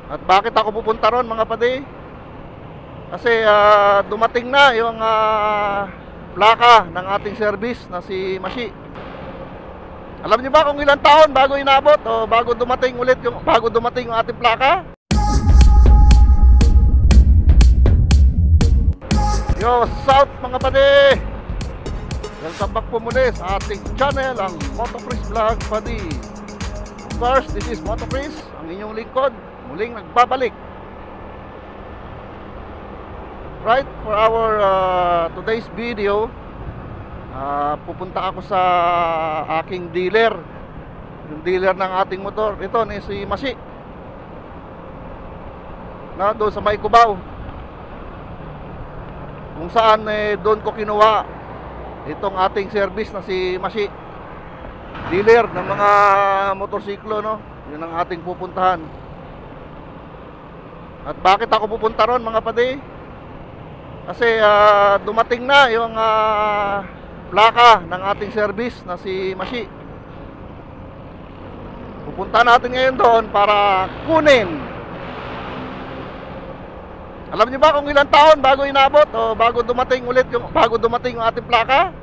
At bakit ako pupunta ron mga padi? Kasi dumating na yung plaka ng ating service na si Mashi. Alam niyo ba kung ilang taon bago inabot o bago dumating yung ating plaka? Yo, South mga padi! Welcome back po muli sa ating channel, ang Motocris Vlog Padi. Of course, this is Motocris, ang inyong lingkod, muling nagbabalik. Right, for our today's video, pupunta ako sa aking dealer, yung dealer ng ating motor. Ito ni si Mashi, na doon sa May Cubao, kung saan doon ko kinuha itong ating service na si Mashi, dealer ng mga motorsiklo, no? Yun ang ating pupuntahan. At bakit ako pupunta ron mga padi? Kasi dumating na yung plaka ng ating service na si Mashi. Pupunta natin ngayon doon para kunin. Alam niyo ba kung ilang taon bago inabot o bago dumating yung ating plaka?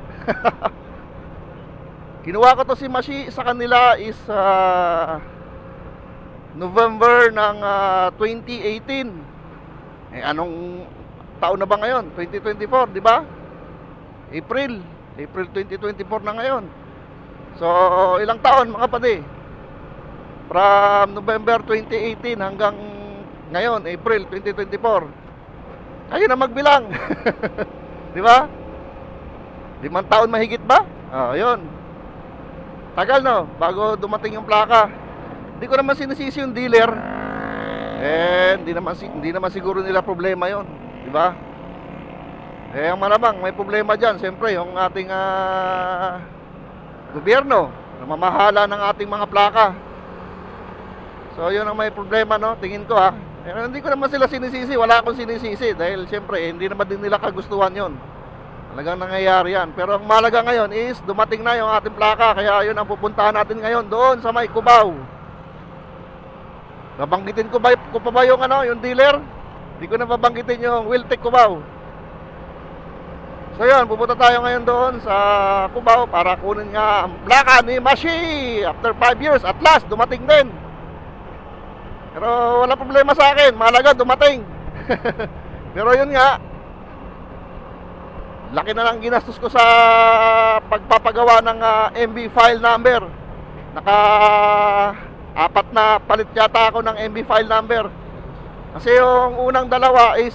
Kinuha ko to si Mashi sa kanila is November ng 2018. Anong taon na ba ngayon? 2024, di ba? April 2024 na ngayon. So, ilang taon mga padi? From November 2018 hanggang ngayon, April 2024. Kayo na magbilang. Di ba? 5 taon mahigit ba? Yun. Tagal, no? Bago dumating yung plaka. Hindi ko naman sinisisi yung dealer. Hindi naman siguro nila problema yon, di ba? Ang malamang may problema dyan, siyempre yung ating gobyerno, namamahala ng ating mga plaka. So yun ang may problema, no? Tingin ko hindi ko naman sila sinisisi, wala akong sinisisi. Dahil siyempre hindi naman din nila kagustuhan yon. Talagang nangyayari yan. Pero ang mahalaga ngayon is dumating na yung ating plaka. Kaya yun ang pupuntahan natin ngayon doon sa May Cubao. Babanggitin ko pa ba yung yung dealer? Hindi ko na babanggitin yung Wiltec Cubao. So yun, pupunta tayo ngayon doon sa Cubao para kunin nga ang plaka ni Mashi. After 5 years, at last, dumating din. Pero wala problema sa akin, mahalaga dumating. Pero yun nga, laki na lang ginastos ko sa pagpapagawa ng MB file number. Apat na palit yata ako ng MB file number. Kasi yung unang dalawa is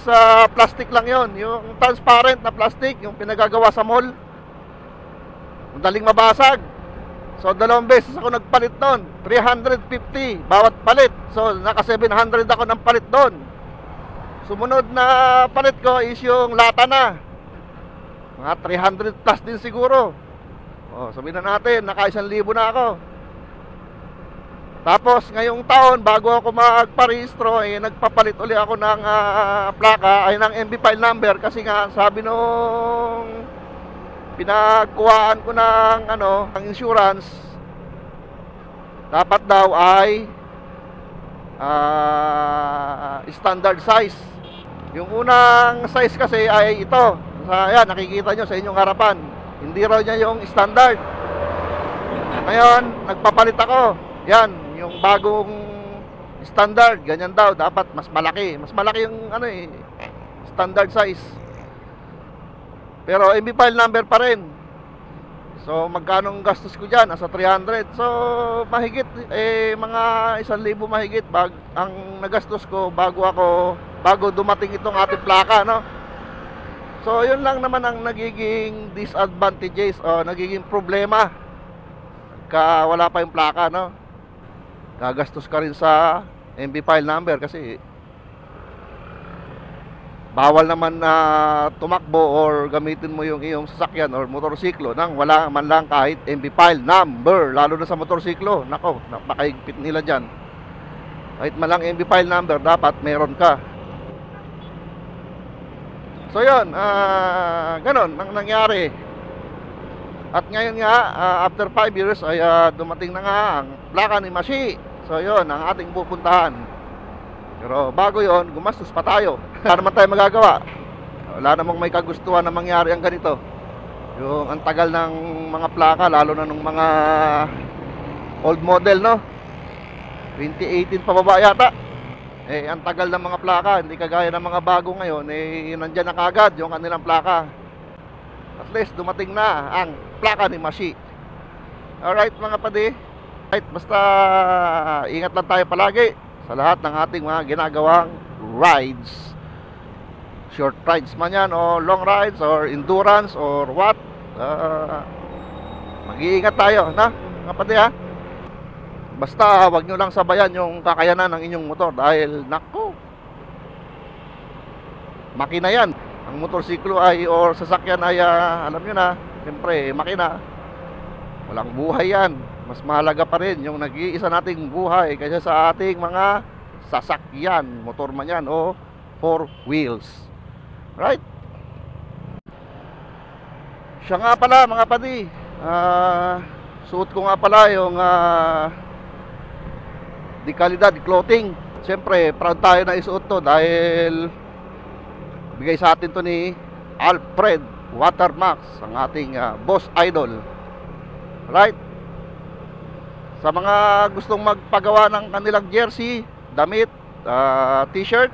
plastic lang yon, yung transparent na plastic, yung pinagagawa sa mall. Madaling mabasag. So 2 beses ako nagpalit doon, 350 bawat palit. So naka 700 ako ng palit doon. Sumunod na palit ko is yung lata na, mga 300 plus din siguro. Sabihin na natin, naka 1,000 na ako. Tapos ngayong taon, bago ako magparehistro, nagpapalit uli ako ng plaka, ng MB file number. Kasi nga sabi nung pinagkuhaan ko ng ng insurance, dapat daw ay standard size. Yung unang size kasi ay ito. Ayan, nakikita nyo sa inyong harapan. Hindi raw niya yung standard. Ngayon, nagpapalit ako. Yan, yung bagong standard, ganyan daw, dapat mas malaki. Mas malaki yung standard size. Pero MB file number pa rin. So magkano ang gastos ko dyan? Nasa 300. So mahigit, mga 1,000 mahigit ang nagastos ko bago dumating itong ating plaka, no? So yun lang naman ang nagiging disadvantages o nagiging problema pagka wala pa yung plaka, no? Gagastos ka rin sa MB file number kasi bawal naman na tumakbo or gamitin mo yung iyong sasakyan or motorsiklo nang wala man lang kahit MB file number. Lalo na sa motorsiklo, nako, napakaigpit nila dyan. Kahit man lang MB file number, dapat meron ka. So yun, ganon ang nangyari. At ngayon nga, after 5 years ay dumating na nga ang plaka ni Mashi. So yun, ang ating pupuntahan. Pero bago yon, gumastos pa tayo. Wala naman tayo magagawa. Wala namang may kagustuhan na mangyari ang ganito. Yung ang tagal ng mga plaka, lalo na nung mga old model, no? 2018 pababa yata. Ang tagal ng mga plaka, hindi kagaya ng mga bago ngayon, nandyan na kagad yung kanilang plaka. At least dumating na ang plaka ni Mashi. Alright mga padi, right, basta ingat lang tayo palagi sa lahat ng ating mga ginagawang rides. Short rides man yan, o long rides, or endurance, or what. Mag-iingat tayo, na mga padi, ha. Basta wag nyo lang sabayan yung kakayanan ng inyong motor. Dahil nako, makina yan. Ang motorsiklo ay, or sasakyan ay, alam nyo na, siyempre makina. Walang buhay yan. Mas mahalaga pa rin yung nag-iisa nating buhay kaysa sa ating mga sasakyan, motor man yan o 4 wheels. Right? Siya nga pala mga padi, suot ko nga pala yung di kalidad clothing. Siyempre proud tayo na isuot to dahil bigay sa atin to ni Alfred Watermax, ang ating boss idol. Right? Sa mga gustong magpagawa ng kanilang jersey, damit, t-shirt,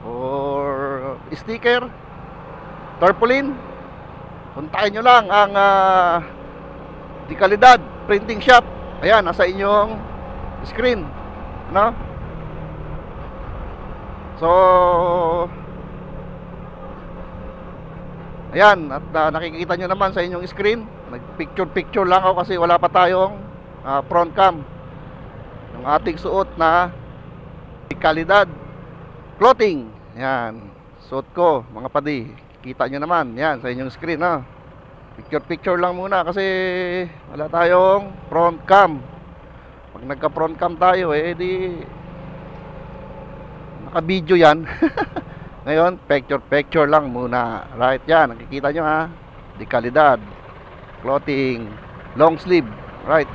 or sticker, tarpaulin, puntakin nyo lang ang di kalidad printing shop. Ayan, nasa inyong screen, no? So ayan, at nakikita nyo naman sa inyong screen. Nagpicture lang ako kasi wala pa tayong front cam. Yung ating suot na di kalidad clothing. Ayan, suot ko mga padi. Kita nyo naman, yan sa inyong screen, no? Picture lang muna kasi wala tayong front cam. Pag nagka front cam tayo, di naka-video yan. Ngayon, picture lang muna. Right, yan, nakikita nyo, ha? Di kalidad clothing, long sleeve. Right.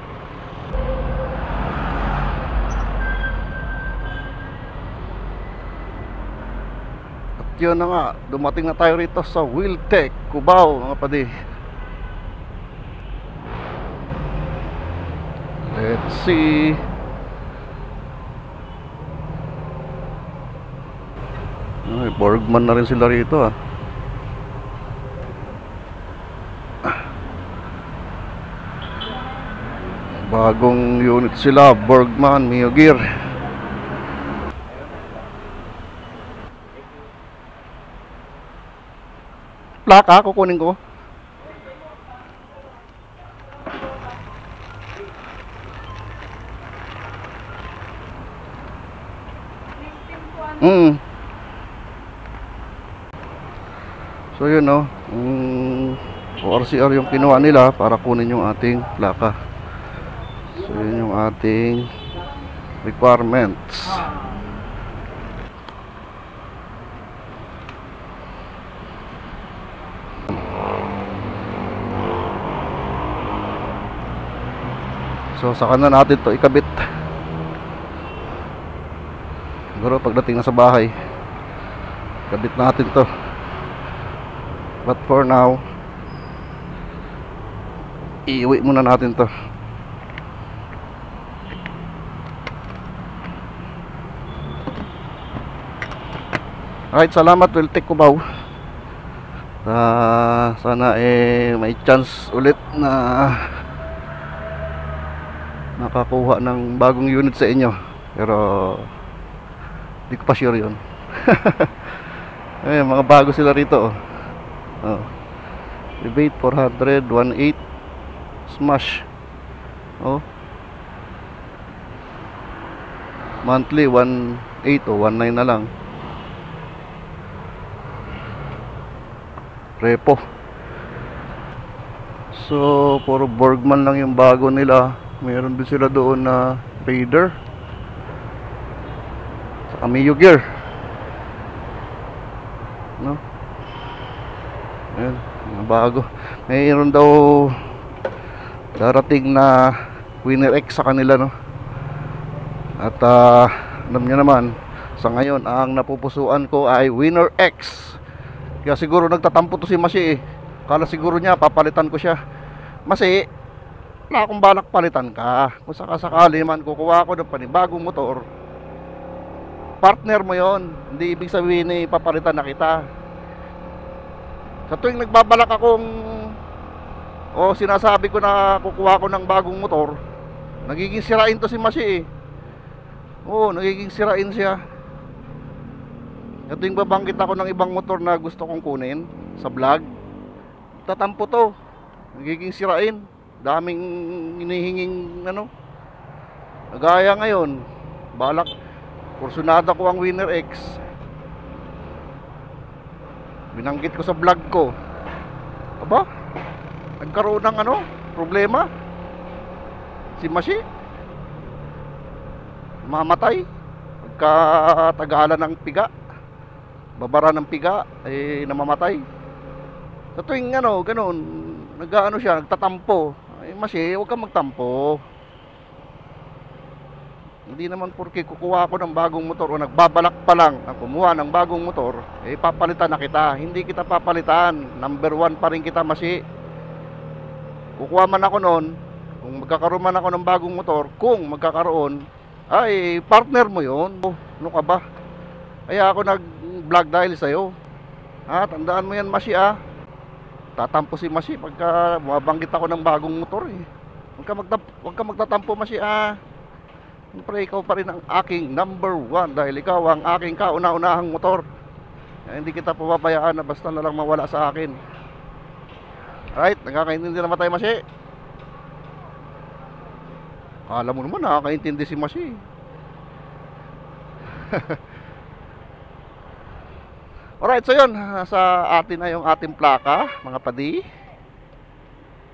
At yun na nga, dumating na tayo rito sa Wheeltech Cubao mga padi. Let's see. Ay, Borgman na rin sila rito, ah. Bagong unit sila, Borgman, Mio Gear. Plaka, kukunin ko. So yun, no, ORCR yung kinuha nila para kunin yung ating plaka. So yun yung ating requirements. So saka na natin to ikabit. Siguro pagdating na sa bahay, kabit natin to. But for now, iuwi muna natin to. Alright, salamat Wheeltech Cubao. Sana may chance ulit na nakakuha ng bagong unit sa inyo. Pero di ko pa sure yun. Ay, mga bago sila rito, Rebate 400, 1.8 Smash. Monthly 1.8 o 1.9 na lang. Repo. So puro Borgman lang yung bago nila. Meron din sila doon na Raider sa Mio Gear, no? Ayan, mga bago. Mayroon daw darating na Winner X sa kanila, no? At alam nyo naman, Sa ngayon, ang napupusuan ko ay Winner X. Kaya siguro nagtatampo to si Masi eh. Kala siguro niya papalitan ko siya. Masi, wala akong balak palitan ka. Kung sakasakali man kukuha ko ng panibagong motor, partner mo yon. Hindi ibig sabihin eh papalitan na kita. Sa tuwing nagbabalak akong sinasabi ko na kukuha ko ng bagong motor, nagiging sirain to si Masi eh. Nagiging sirain siya. At tuwing babanggit ako ng ibang motor na gusto kong kunin sa vlog, tatampo to. Nagiging sirain. Daming hinihinging Nagaya ngayon, balak kursunada ko ang Winner X. Binanggit ko sa vlog ko. Aba, nagkaroon ng problema. Si Masi mamatay pagkatagalan ng piga. Babara ng piga namamatay. Sa tuwing ganoon, siya, nagtatampo. Masi, huwag kang magtampo. Hindi naman porke kukuha ko ng bagong motor o nagbabalak pa lang na kumuha ng bagong motor, papalitan na kita. Hindi kita papalitan. Number 1 pa rin kita, Masi. Kukuha man ako noon, kung magkakaroon man ako ng bagong motor, kung magkakaroon, ay partner mo yon. Ano ka ba? Kaya ako nag-vlog dahil sa'yo. Tandaan mo yan, Masi Tatampo si Masi pagka mabanggit ako ng bagong motor eh. Huwag ka magtatampo, Masi Siyempre ikaw pa rin ang aking number 1 dahil ikaw ang aking kauna-unahang motor. Hindi kita pababayaan na basta na lang mawala sa akin. Alright, nagkakaintindi naman tayo, Masi. Alam mo naman, nakakaintindi si Masi. Alright, so yun, sa atin na yung ating plaka, mga padi.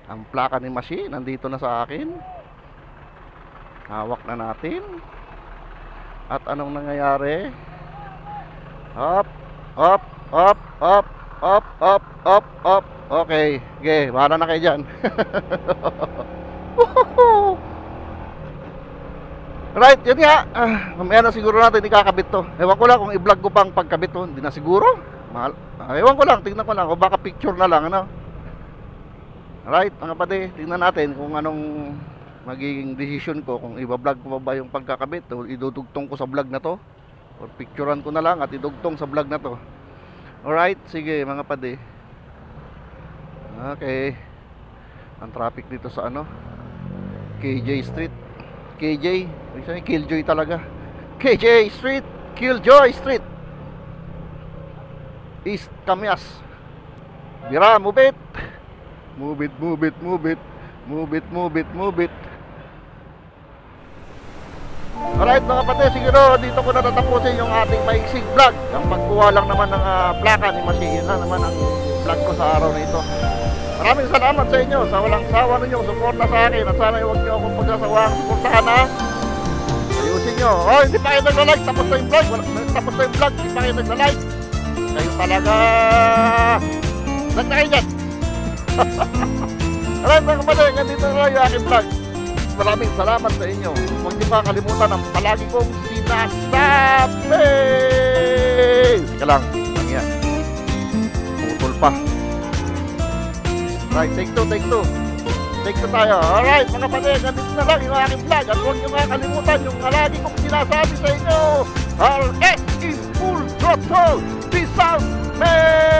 Ang plaka ni Masi nandito na sa akin. Hawak na natin. At anong nangyayari? Up, up, up, up, up, up, up, up. Okay, okay, bahala na kayo dyan. Right, yun nga. Mamaya na siguro natin ikakabit to. Ewan ko lang kung i-vlog ko pang pagkabit to. Hindi na siguro. Ewan ko lang, tingnan ko lang. O baka picture na lang, Right, mga pati, tingnan natin kung anong magiging decision ko. Kung i-vlog ko ba yung pagkakabit o idudugtong ko sa vlog na to, or picturean ko na lang at idugtong sa vlog na to. Alright, sige mga pati. Okay. Ang traffic dito sa KJ Street. KJ, may Killjoy talaga. KJ Street, Killjoy Street, East Camias. Bira, move it. Move it, move it, move it. Move it, move it, move it. Alright mga kapatid, siguro dito ko natatapusin yung ating maiksing vlog. Ang pagkuha lang naman ng plaka ni Masi. Yun na naman ang vlog ko sa araw nito. Maraming salamat sa inyo sa walang sawa ninyong suporta sa akin. At sana huwag nyo akong pagsasawang suportahan ayusin nyo. Hindi pa kayo nagla-like. Tapos na yung vlog. Tapos na yung vlog. Hindi pa kayo nagla-like. Kayo talaga. Saan na kayo dyan? Alright mga kapatid, ganito na yung aking vlog. Maraming salamat sa inyo. Huwag niyo pa kalimutan ang palagi kong sinasabi. Teka lang, yan. Putol pa. Right, take two, take two. Take two tayo. Alright, mga kapatid, ganito na lang yung aking vlog. At huwag niyo nga kalimutan yung palagi kong sinasabi sa inyo. RS is full throttle. Peace out, man!